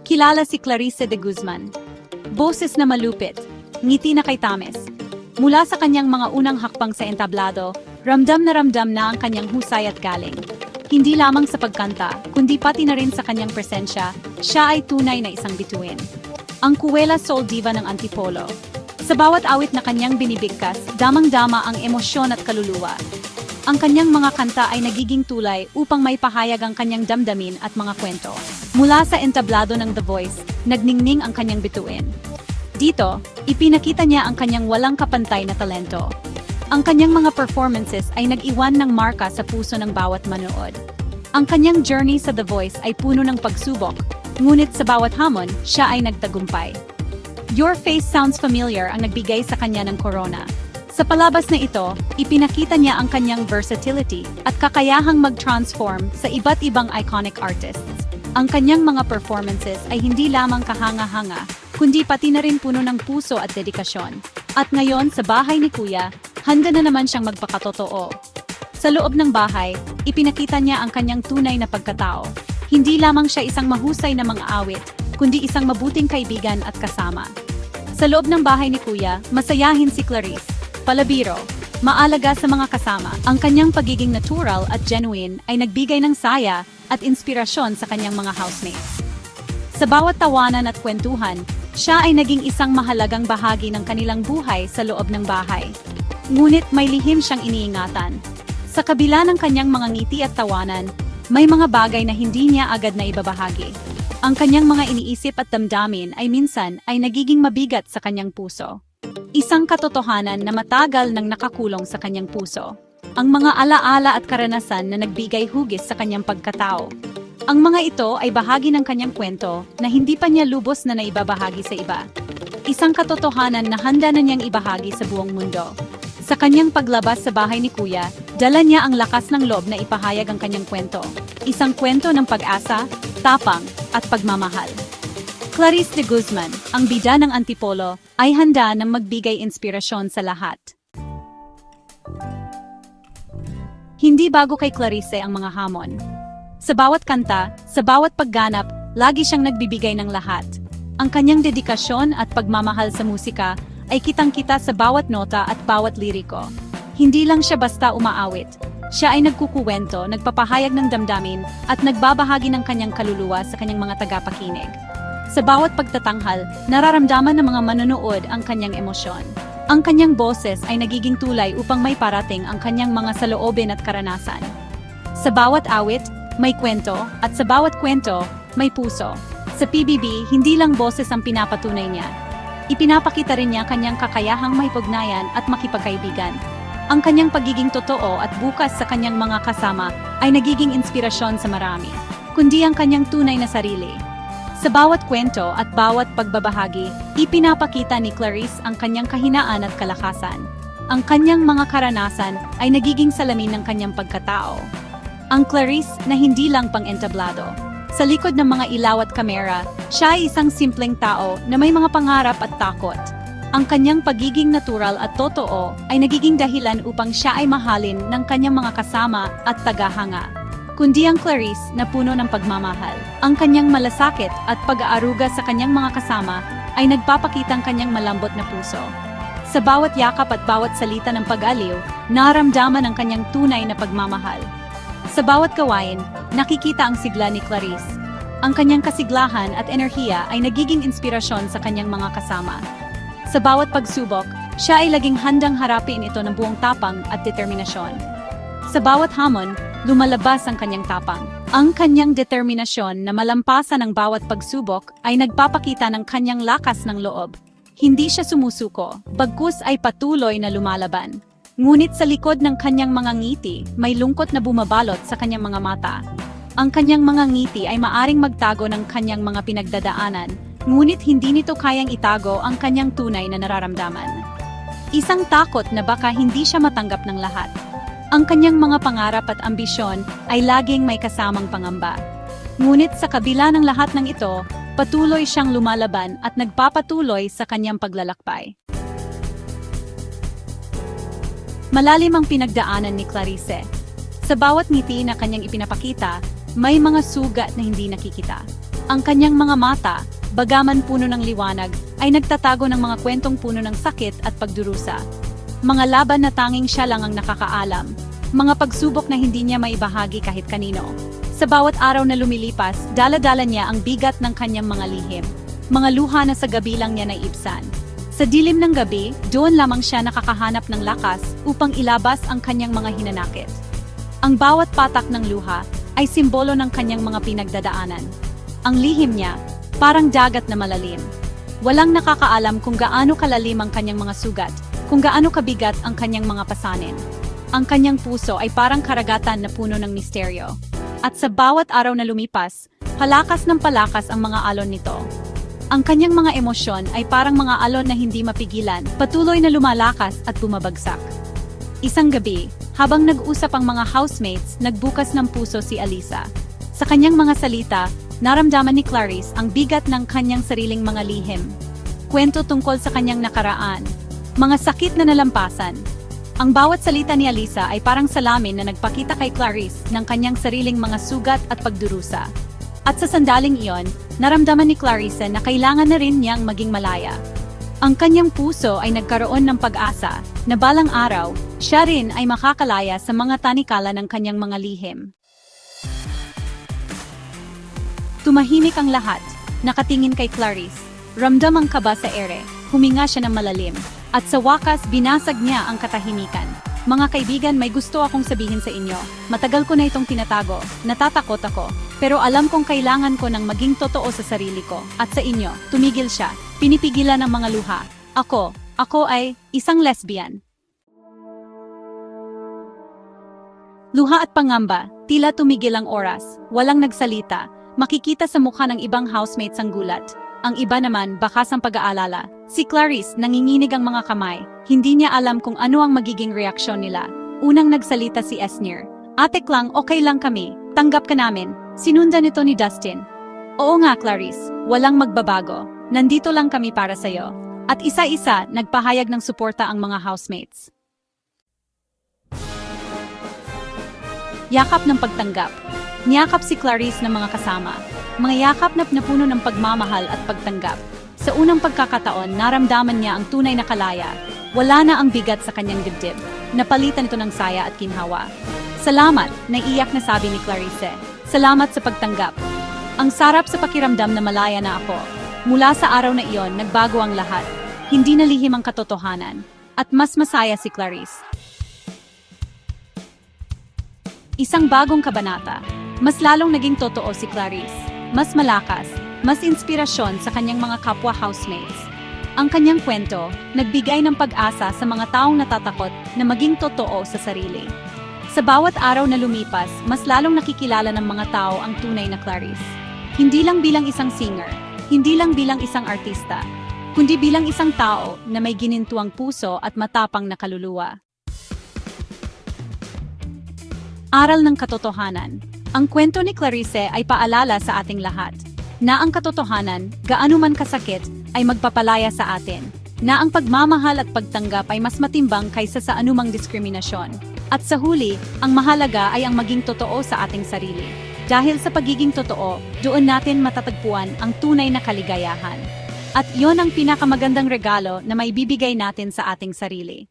Kilala si Clarice de Guzman. Boses na malupit, ngiti na kay tames. Mula sa kanyang mga unang hakbang sa entablado, ramdam na ang kanyang husay at galing. Hindi lamang sa pagkanta, kundi pati na rin sa kanyang presensya, siya ay tunay na isang bituin. Ang kuwela soul diva ng Antipolo. Sa bawat awit na kanyang binibigkas, damang-dama ang emosyon at kaluluwa. Ang kanyang mga kanta ay nagiging tulay upang may pahayag ang kanyang damdamin at mga kwento. Mula sa entablado ng The Voice, nagningning ang kanyang bituin. Dito, ipinakita niya ang kanyang walang kapantay na talento. Ang kanyang mga performances ay nag-iwan ng marka sa puso ng bawat manood. Ang kanyang journey sa The Voice ay puno ng pagsubok, ngunit sa bawat hamon, siya ay nagtagumpay. Your Face Sounds Familiar ang nagbigay sa kanya ng corona. Sa palabas na ito, ipinakita niya ang kanyang versatility at kakayahang mag-transform sa iba't ibang iconic artists. Ang kanyang mga performances ay hindi lamang kahanga-hanga, kundi pati na rin puno ng puso at dedikasyon. At ngayon sa bahay ni Kuya, handa na naman siyang magpakatotoo. Sa loob ng bahay, ipinakita niya ang kanyang tunay na pagkatao. Hindi lamang siya isang mahusay na mga awit, kundi isang mabuting kaibigan at kasama. Sa loob ng bahay ni Kuya, masayahin si Clarice, palabiro, maalaga sa mga kasama. Ang kanyang pagiging natural at genuine ay nagbigay ng saya at inspirasyon sa kanyang mga housemates. Sa bawat tawanan at kwentuhan, siya ay naging isang mahalagang bahagi ng kanilang buhay sa loob ng bahay. Ngunit may lihim siyang iniingatan. Sa kabila ng kanyang mga ngiti at tawanan, may mga bagay na hindi niya agad na ibabahagi. Ang kanyang mga iniisip at damdamin ay minsan ay nagiging mabigat sa kanyang puso. Isang katotohanan na matagal nang nakakulong sa kanyang puso. Ang mga alaala at karanasan na nagbigay hugis sa kanyang pagkatao. Ang mga ito ay bahagi ng kanyang kwento na hindi pa niya lubos na naibabahagi sa iba. Isang katotohanan na handa na niyang ibahagi sa buong mundo. Sa kanyang paglabas sa bahay ni Kuya, dala niya ang lakas ng loob na ipahayag ang kanyang kwento. Isang kwento ng pag-asa, tapang, at pagmamahal. Clarice de Guzman, ang bida ng Antipolo, ay handa na magbigay inspirasyon sa lahat. Hindi bago kay Clarice ang mga hamon. Sa bawat kanta, sa bawat pagganap, lagi siyang nagbibigay ng lahat. Ang kanyang dedikasyon at pagmamahal sa musika ay kitang-kita sa bawat nota at bawat liriko. Hindi lang siya basta umaawit. Siya ay nagkukuwento, nagpapahayag ng damdamin, at nagbabahagi ng kanyang kaluluwa sa kanyang mga tagapakinig. Sa bawat pagtatanghal, nararamdaman ng mga manonood ang kanyang emosyon. Ang kanyang boses ay nagiging tulay upang may parating ang kanyang mga saloobin at karanasan. Sa bawat awit, may kwento, at sa bawat kwento, may puso. Sa PBB, hindi lang boses ang pinapatunay niya. Ipinapakita rin niya kanyang kakayahang maipugnayan at makipagkaibigan. Ang kanyang pagiging totoo at bukas sa kanyang mga kasama ay nagiging inspirasyon sa marami, kundi ang kanyang tunay na sarili. Sa bawat kwento at bawat pagbabahagi, ipinapakita ni Clarice ang kanyang kahinaan at kalakasan. Ang kanyang mga karanasan ay nagiging salamin ng kanyang pagkatao. Ang Clarice na hindi lang pang-entablado. Sa likod ng mga ilaw at kamera, siya ay isang simpleng tao na may mga pangarap at takot. Ang kanyang pagiging natural at totoo ay nagiging dahilan upang siya ay mahalin ng kanyang mga kasama at tagahanga. Kundi ang Clarice na puno ng pagmamahal. Ang kanyang malasakit at pag-aaruga sa kanyang mga kasama ay nagpapakitang kanyang malambot na puso. Sa bawat yakap at bawat salita ng pag-aliw, naramdaman ang kanyang tunay na pagmamahal. Sa bawat gawain, nakikita ang sigla ni Clarice. Ang kanyang kasiglahan at enerhiya ay nagiging inspirasyon sa kanyang mga kasama. Sa bawat pagsubok, siya ay laging handang harapin ito ng buong tapang at determinasyon. Sa bawat hamon, lumalabas ang kanyang tapang. Ang kanyang determinasyon na malampasan ang bawat pagsubok ay nagpapakita ng kanyang lakas ng loob. Hindi siya sumusuko, bagkus ay patuloy na lumalaban. Ngunit sa likod ng kanyang mga ngiti, may lungkot na bumabalot sa kanyang mga mata. Ang kanyang mga ngiti ay maaring magtago ng kanyang mga pinagdadaanan, ngunit hindi nito kayang itago ang kanyang tunay na nararamdaman. Isang takot na baka hindi siya matanggap ng lahat. Ang kanyang mga pangarap at ambisyon ay laging may kasamang pangamba. Ngunit sa kabila ng lahat ng ito, patuloy siyang lumalaban at nagpapatuloy sa kanyang paglalakbay. Malalim ang pinagdaanan ni Clarice. Sa bawat ngiti na kanyang ipinapakita, may mga sugat na hindi nakikita. Ang kanyang mga mata, bagaman puno ng liwanag, ay nagtatago ng mga kwentong puno ng sakit at pagdurusa. Mga laban na tanging siya lang ang nakakaalam. Mga pagsubok na hindi niya maibahagi kahit kanino. Sa bawat araw na lumilipas, dala-dala niya ang bigat ng kanyang mga lihim. Mga luha na sa gabi lang niya naiibsan. Sa dilim ng gabi, doon lamang siya nakakahanap ng lakas upang ilabas ang kanyang mga hinanakit. Ang bawat patak ng luha ay simbolo ng kanyang mga pinagdadaanan. Ang lihim niya, parang dagat na malalim. Walang nakakaalam kung gaano kalalim ang kanyang mga sugat, kung gaano kabigat ang kanyang mga pasanin. Ang kanyang puso ay parang karagatan na puno ng misteryo. At sa bawat araw na lumipas, palakas ng palakas ang mga alon nito. Ang kanyang mga emosyon ay parang mga alon na hindi mapigilan, patuloy na lumalakas at bumabagsak. Isang gabi, habang nag-usap ang mga housemates, nagbukas ng puso si Alisa. Sa kanyang mga salita, naramdaman ni Clarice ang bigat ng kanyang sariling mga lihim. Kwento tungkol sa kanyang nakaraan, mga sakit na nalampasan. Ang bawat salita ni Alisa ay parang salamin na nagpakita kay Clarice ng kanyang sariling mga sugat at pagdurusa. At sa sandaling iyon, naramdaman ni Clarice na kailangan na rin niyang maging malaya. Ang kanyang puso ay nagkaroon ng pag-asa na balang araw, siya rin ay makakalaya sa mga tanikala ng kanyang mga lihim. Tumahimik ang lahat, nakatingin kay Clarice. Ramdam ang kaba sa ere, huminga siya ng malalim. At sa wakas, binasag niya ang katahimikan. Mga kaibigan, may gusto akong sabihin sa inyo. Matagal ko na itong tinatago, natatakot ako. Pero alam kong kailangan ko ng maging totoo sa sarili ko. At sa inyo, tumigil siya. Pinipigilan ng mga luha. Ako ay isang lesbian. Luha at pangamba, tila tumigil ang oras. Walang nagsalita. Makikita sa mukha ng ibang housemates ang gulat. Ang iba naman, bakas ang pag-aalala. Si Clarice, nanginginig ang mga kamay. Hindi niya alam kung ano ang magiging reaksyon nila. Unang nagsalita si Esnir. Ate Klang, okay lang kami. Tanggap ka namin. Sinundan ito ni Dustin. Oo nga, Clarice. Walang magbabago. Nandito lang kami para sa'yo. At isa-isa, nagpahayag ng suporta ang mga housemates. Yakap ng pagtanggap. Niyakap si Clarice ng mga kasama. Mga yakap na puno ng pagmamahal at pagtanggap. Sa unang pagkakataon, naramdaman niya ang tunay na kalaya. Wala na ang bigat sa kanyang dibdib. Napalitan ito ng saya at ginhawa. Salamat, naiiyak na sabi ni Clarice. Salamat sa pagtanggap. Ang sarap sa pakiramdam na malaya na ako. Mula sa araw na iyon, nagbago ang lahat. Hindi na lihim ang katotohanan. At mas masaya si Clarice. Isang bagong kabanata. Mas lalong naging totoo si Clarice. Mas malakas, mas inspirasyon sa kanyang mga kapwa housemates. Ang kanyang kwento, nagbigay ng pag-asa sa mga taong natatakot na maging totoo sa sarili. Sa bawat araw na lumipas, mas lalong nakikilala ng mga tao ang tunay na Clarice. Hindi lang bilang isang singer, hindi lang bilang isang artista, kundi bilang isang tao na may ginintuang puso at matapang na kaluluwa. Aral ng katotohanan. Ang kwento ni Clarice ay paalala sa ating lahat na ang katotohanan, gaano man kasakit, ay magpapalaya sa atin, na ang pagmamahal at pagtanggap ay mas matimbang kaysa sa anumang diskriminasyon. At sa huli, ang mahalaga ay ang maging totoo sa ating sarili. Dahil sa pagiging totoo, doon natin matatagpuan ang tunay na kaligayahan. At iyon ang pinakamagandang regalo na maibibigay natin sa ating sarili.